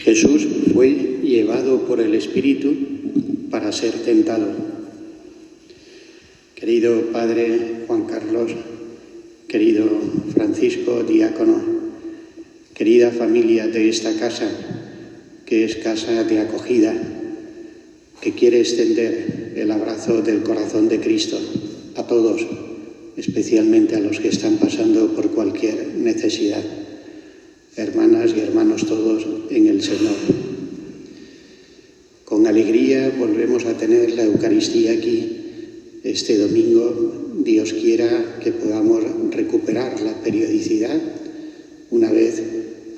Jesús fue llevado por el Espíritu para ser tentado. Querido Padre Juan Carlos, querido Francisco, diácono, querida familia de esta casa, que es casa de acogida, que quiere extender el abrazo del corazón de Cristo a todos, especialmente a los que están pasando por cualquier necesidad. Hermanas y hermanos todos en el Señor. Con alegría volvemos a tener la Eucaristía aquí. Este domingo, Dios quiera que podamos recuperar la periodicidad una vez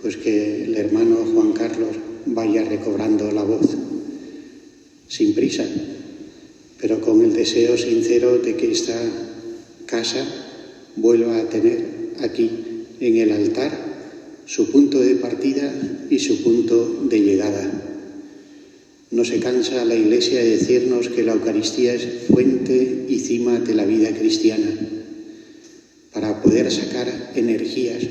pues que el hermano Juan Carlos vaya recobrando la voz. Sin prisa, pero con el deseo sincero de que esta casa vuelva a tener aquí en el altar su punto de partida y su punto de llegada. No se cansa la Iglesia de decirnos que la Eucaristía es fuente y cima de la vida cristiana, para poder sacar energías,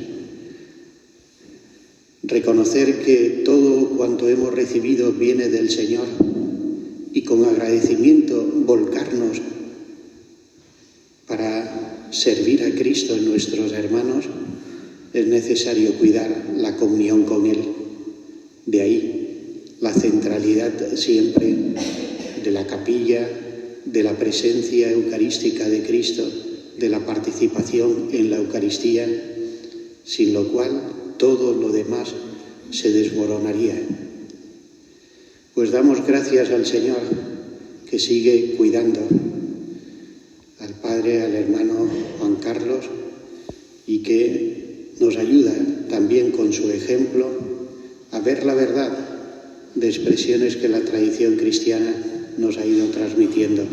reconocer que todo cuanto hemos recibido viene del Señor y con agradecimiento volcarnos para servir a Cristo en nuestros hermanos. Es necesario cuidar la comunión con Él. De ahí la centralidad siempre de la capilla, de la presencia eucarística de Cristo, de la participación en la Eucaristía, sin lo cual todo lo demás se desmoronaría. Pues damos gracias al Señor que sigue cuidando al Padre, al hermano Juan Carlos, y que nos ayuda también con su ejemplo a ver la verdad de expresiones que la tradición cristiana nos ha ido transmitiendo.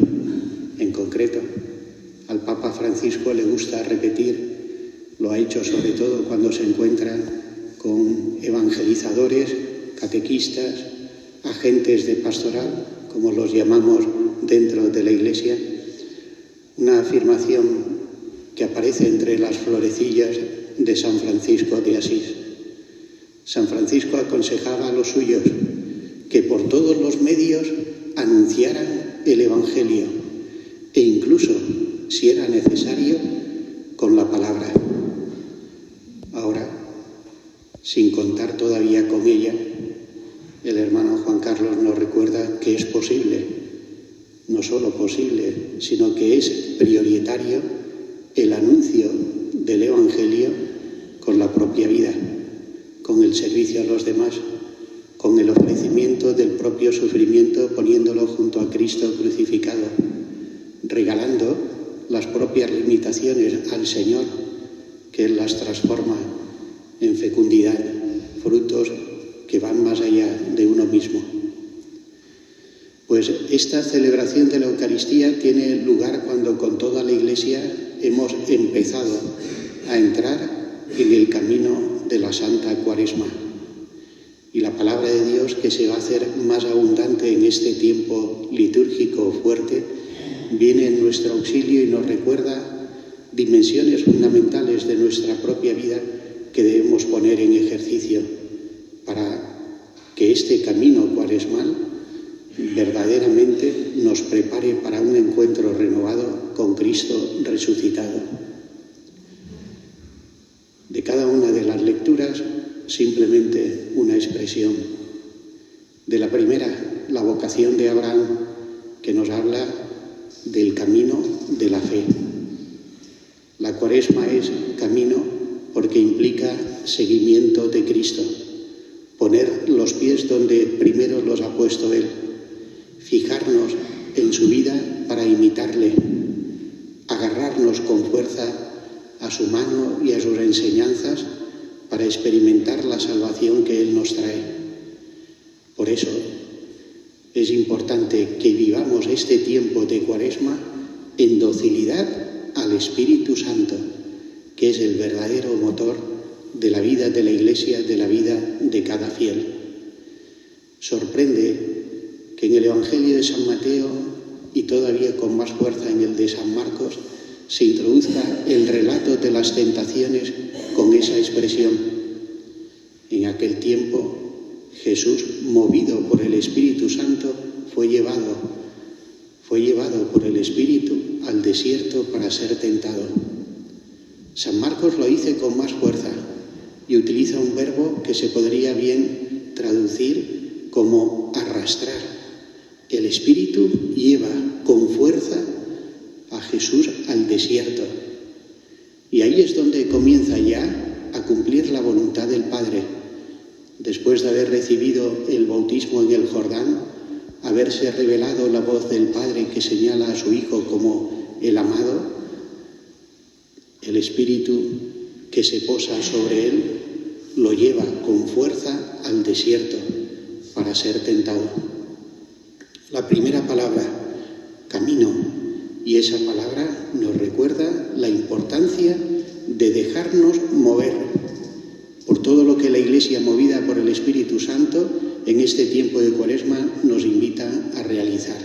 En concreto, al Papa Francisco le gusta repetir, lo ha hecho sobre todo cuando se encuentra con evangelizadores, catequistas, agentes de pastoral, como los llamamos dentro de la Iglesia, una afirmación que aparece entre las florecillas de San Francisco de Asís. San Francisco aconsejaba a los suyos que por todos los medios anunciaran el Evangelio e incluso, si era necesario, con la palabra. Ahora, sin contar todavía con ella, el hermano Juan Carlos nos recuerda que es posible, no solo posible, sino que es prioritario el anuncio del Evangelio con la propia vida, con el servicio a los demás, con el ofrecimiento del propio sufrimiento poniéndolo junto a Cristo crucificado, regalando las propias limitaciones al Señor, que Él las transforma en fecundidad, frutos que van más allá de uno mismo. Pues esta celebración de la Eucaristía tiene lugar cuando con toda la Iglesia hemos empezado a entrar en el camino de la Santa Cuaresma. Y la palabra de Dios, que se va a hacer más abundante en este tiempo litúrgico fuerte, viene en nuestro auxilio y nos recuerda dimensiones fundamentales de nuestra propia vida que debemos poner en ejercicio para que este camino cuaresmal verdaderamente nos prepare para un encuentro renovado con Cristo resucitado. De cada una de las lecturas, simplemente una expresión. De la primera, la vocación de Abraham, que nos habla del camino de la fe. La Cuaresma es camino porque implica seguimiento de Cristo, poner los pies donde primero los ha puesto Él, fijarnos en su vida para imitarle, agarrarnos con fuerza a su mano y a sus enseñanzas para experimentar la salvación que Él nos trae. Por eso es importante que vivamos este tiempo de Cuaresma en docilidad al Espíritu Santo, que es el verdadero motor de la vida de la Iglesia, de la vida de cada fiel. Sorprende que en el Evangelio de San Mateo, y todavía con más fuerza en el de San Marcos, se introduzca el relato de las tentaciones con esa expresión. En aquel tiempo Jesús, movido por el Espíritu Santo, fue llevado por el Espíritu al desierto para ser tentado. San Marcos lo dice con más fuerza y utiliza un verbo que se podría bien traducir como arrastrar. El Espíritu lleva con fuerza a Jesús al desierto. Y ahí es donde comienza ya a cumplir la voluntad del Padre. Después de haber recibido el bautismo en el Jordán, haberse revelado la voz del Padre que señala a su Hijo como el amado, el Espíritu que se posa sobre él lo lleva con fuerza al desierto para ser tentado. La primera palabra, camino, y esa palabra nos recuerda la importancia de dejarnos mover por todo lo que la Iglesia, movida por el Espíritu Santo, en este tiempo de Cuaresma nos invita a realizar.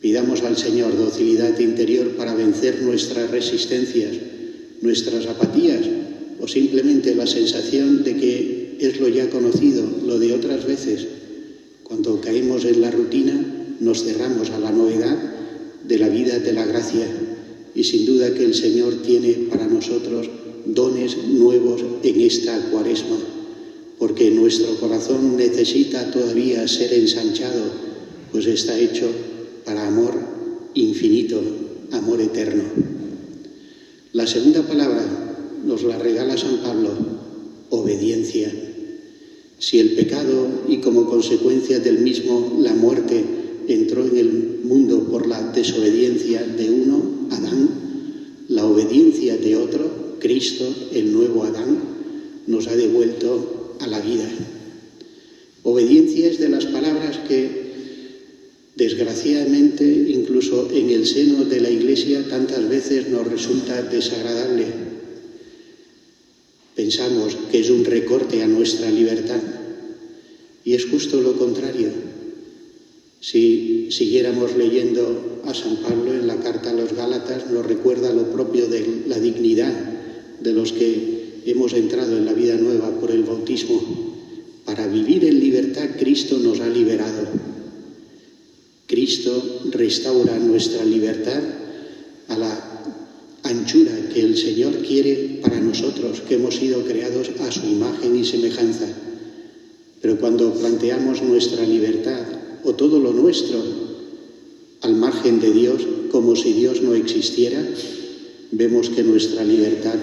Pidamos al Señor docilidad interior para vencer nuestras resistencias, nuestras apatías o simplemente la sensación de que es lo ya conocido, lo de otras veces. Cuando caemos en la rutina nos cerramos a la novedad de la vida de la gracia y sin duda que el Señor tiene para nosotros dones nuevos en esta Cuaresma, porque nuestro corazón necesita todavía ser ensanchado, pues está hecho para amor infinito, amor eterno. La segunda palabra nos la regala San Pablo, obediencia. Si el pecado y como consecuencia del mismo la muerte entró en el mundo por la desobediencia de uno, Adán, la obediencia de otro, Cristo, el nuevo Adán, nos ha devuelto a la vida. Obediencia es de las palabras que, desgraciadamente, incluso en el seno de la Iglesia, tantas veces nos resulta desagradable. Pensamos que es un recorte a nuestra libertad y es justo lo contrario. Si siguiéramos leyendo a San Pablo en la carta a los Gálatas, nos recuerda lo propio de la dignidad de los que hemos entrado en la vida nueva por el bautismo. Para vivir en libertad, Cristo nos ha liberado. Cristo restaura nuestra libertad a la anchura que el Señor quiere para nosotros, que hemos sido creados a su imagen y semejanza. Pero cuando planteamos nuestra libertad o todo lo nuestro al margen de Dios, como si Dios no existiera, vemos que nuestra libertad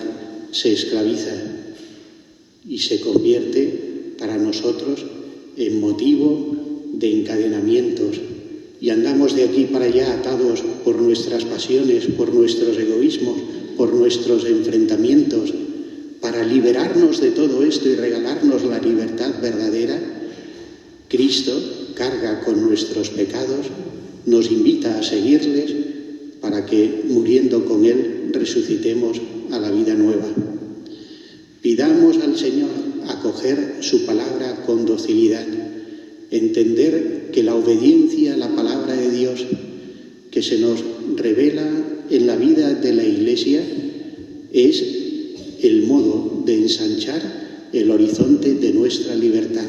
se esclaviza y se convierte para nosotros en motivo de encadenamientos y andamos de aquí para allá atados por nuestras pasiones, por nuestros egoísmos, por nuestros enfrentamientos. Para liberarnos de todo esto y regalarnos la libertad verdadera, Cristo carga con nuestros pecados, nos invita a seguirles para que, muriendo con Él, resucitemos a la vida nueva. Pidamos al Señor acoger su palabra con docilidad, entender que la obediencia a la palabra de Dios que se nos revela en la vida de la Iglesia es el modo de ensanchar el horizonte de nuestra libertad.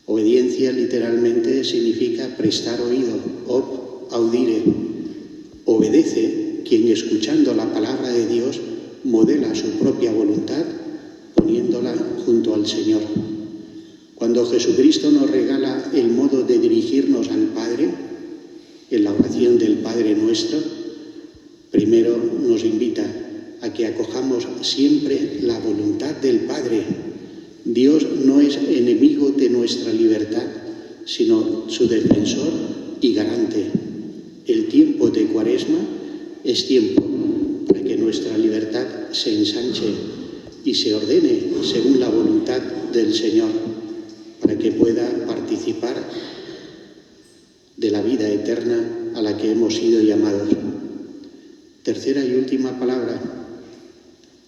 Obediencia literalmente significa prestar oído, ob audire. Obedece quien, escuchando la palabra de Dios, modela su propia voluntad poniéndola junto al Señor. Cuando Jesucristo nos regala el modo de dirigirnos al Padre, en la oración del Padre Nuestro, primero nos invita a que acojamos siempre la voluntad del Padre. Dios no es enemigo de nuestra libertad, sino su defensor y garante. El tiempo de Cuaresma es tiempo para que nuestra libertad se ensanche y se ordene según la voluntad del Señor, para que pueda participar de la vida eterna a la que hemos sido llamados. Tercera y última palabra.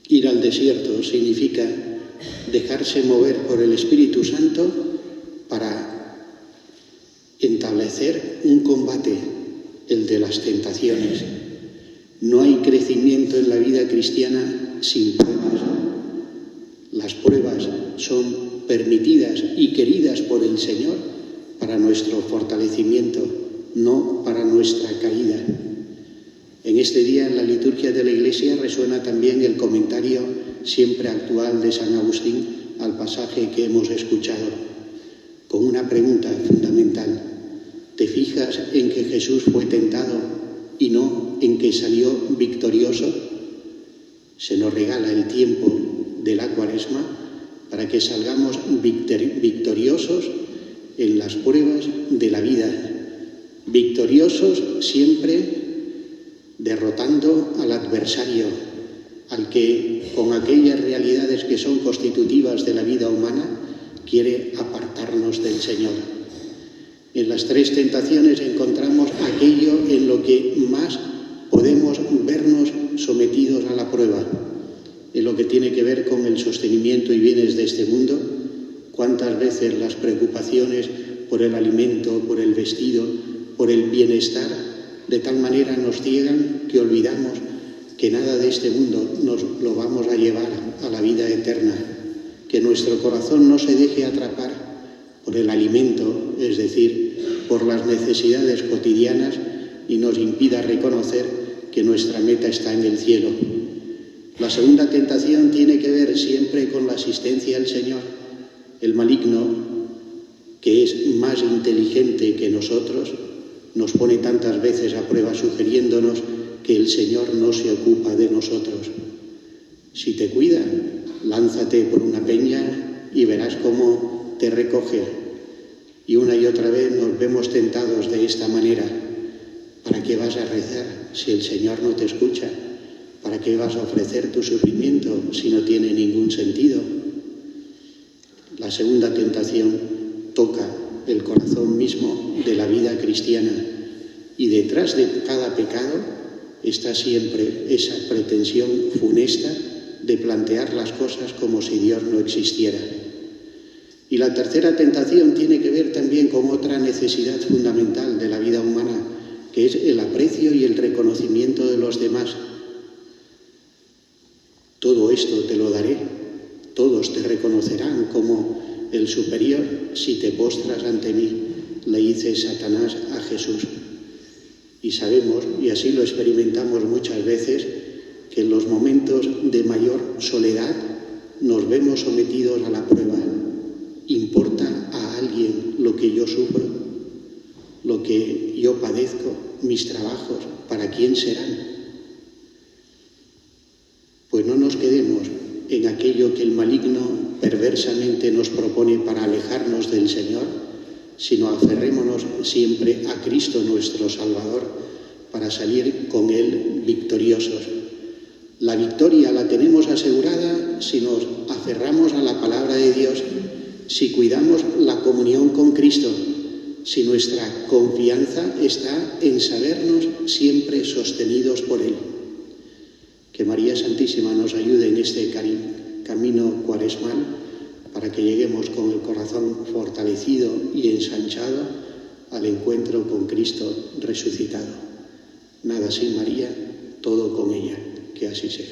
Ir al desierto significa dejarse mover por el Espíritu Santo para establecer un combate, el de las tentaciones. No hay crecimiento en la vida cristiana sin pruebas. Las pruebas son permitidas y queridas por el Señor para nuestro fortalecimiento, no para nuestra caída. En este día, en la liturgia de la Iglesia, resuena también el comentario siempre actual de San Agustín al pasaje que hemos escuchado, con una pregunta fundamental. ¿Te fijas en que Jesús fue tentado y no en que salió victorioso? Se nos regala el tiempo de la Cuaresma para que salgamos victoriosos en las pruebas de la vida, victoriosos siempre derrotando al adversario, al que con aquellas realidades que son constitutivas de la vida humana quiere apartarnos del Señor. En las tres tentaciones encontramos aquello en lo que más podemos vernos sometidos a la prueba, en lo que tiene que ver con el sostenimiento y bienes de este mundo. Cuántas veces las preocupaciones por el alimento, por el vestido, por el bienestar, de tal manera nos ciegan que olvidamos que nada de este mundo nos lo vamos a llevar a la vida eterna, que nuestro corazón no se deje atrapar por el alimento, es decir, por las necesidades cotidianas, y nos impida reconocer que nuestra meta está en el cielo. La segunda tentación tiene que ver siempre con la asistencia al Señor. El maligno, que es más inteligente que nosotros, nos pone tantas veces a prueba sugiriéndonos que el Señor no se ocupa de nosotros. Si te cuida, lánzate por una peña y verás cómo te recoge. Y una y otra vez nos vemos tentados de esta manera. ¿Para qué vas a rezar si el Señor no te escucha? ¿Para qué vas a ofrecer tu sufrimiento si no tiene ningún sentido? La segunda tentación toca el corazón mismo de la vida cristiana, y detrás de cada pecado está siempre esa pretensión funesta de plantear las cosas como si Dios no existiera. Y la tercera tentación tiene que ver también con otra necesidad fundamental de la vida humana, que es el aprecio y el reconocimiento de los demás. Todo esto te lo daré, todos te reconocerán como el superior si te postras ante mí, le dice Satanás a Jesús. Y sabemos, y así lo experimentamos muchas veces, que en los momentos de mayor soledad nos vemos sometidos a la prueba. ¿Importa a alguien lo que yo sufro, lo que yo padezco, mis trabajos? ¿Para quién serán? Pues no nos quedemos en aquello que el maligno perversamente nos propone para alejarnos del Señor, sino aferrémonos siempre a Cristo nuestro Salvador para salir con Él victoriosos. La victoria la tenemos asegurada si nos aferramos a la palabra de Dios, si cuidamos la comunión con Cristo, si nuestra confianza está en sabernos siempre sostenidos por Él. Que María Santísima nos ayude en este camino cuaresmal para que lleguemos con el corazón fortalecido y ensanchado al encuentro con Cristo resucitado. Nada sin María, todo con ella. Que así sea.